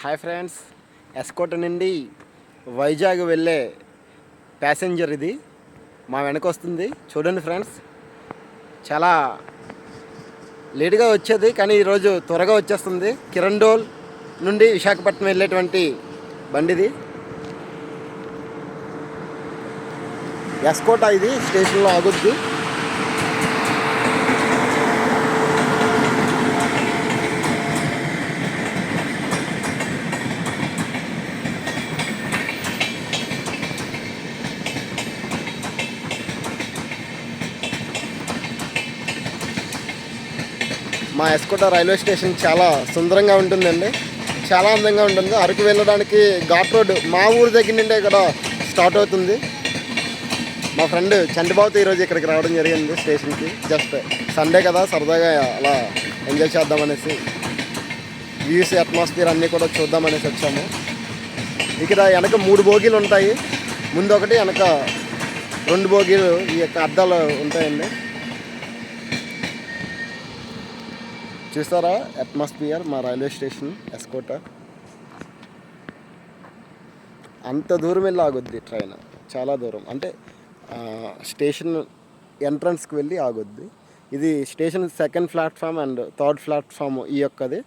Hi friends, S. Kota నుండి వైజాగ్ వెళ్ళే passenger ఇది మా వెనక వస్తుంది. చూడండి ఫ్రెండ్స్, చాలా లేటుగా వచ్చేది కానీ ఈరోజు త్వరగా వచ్చేస్తుంది. కిరండోల్ నుండి విశాఖపట్నం వెళ్ళేటువంటి బండిది. ఎస్కోట ఇది స్టేషన్లో ఆగుద్ది. మా ఎస్కోట రైల్వే స్టేషన్ చాలా సుందరంగా ఉంటుందండి, చాలా అందంగా ఉంటుంది. అరకు వెళ్ళడానికి ఘాట్ రోడ్ మా ఊరి దగ్గర నుండి ఇక్కడ స్టార్ట్ అవుతుంది. మా ఫ్రెండ్ చంటిబాబుతో ఈరోజు ఇక్కడికి రావడం జరిగింది స్టేషన్కి. జస్ట్ సండే కదా, సరదాగా అలా ఎంజాయ్ చేద్దామనేసి, వ్యూస్ అట్మాస్ఫియర్ అన్నీ కూడా చూద్దామనేసి వచ్చాము. ఇక్కడ వెనక 3 బోగీలు ఉంటాయి, ముందు ఒకటి వెనక 2 బోగీలు ఈ యొక్క అద్దాలు ఉంటాయండి. చూస్తారా అట్మాస్ఫియర్ మా రైల్వే స్టేషన్ ఎస్కోట. అంత దూరం వెళ్ళి ఆగుద్ది ట్రైన్, చాలా దూరం. అంటే స్టేషన్ ఎంట్రన్స్కి వెళ్ళి ఆగుద్ది. ఇది station 2nd platform and 3rd platform ఈ యొక్కది.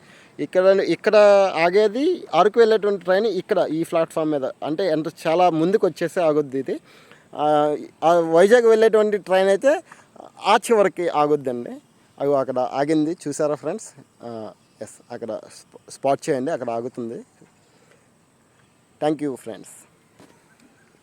ఇక్కడ ఆగేది అరకు వెళ్ళేటువంటి ట్రైన్ ఇక్కడ ఈ ప్లాట్ఫామ్ మీద, అంటే ఎంత చాలా ముందుకు వచ్చేసి ఆగుద్ది ఇది. వైజాగ్ వెళ్ళేటువంటి ట్రైన్ అయితే ఆ చివరికి ఆగుద్దండి. అవి అక్కడ ఆగింది చూసారా ఫ్రెండ్స్? ఎస్, అక్కడ స్పాట్ చేయండి, అక్కడ ఆగుతుంది. Thank you friends.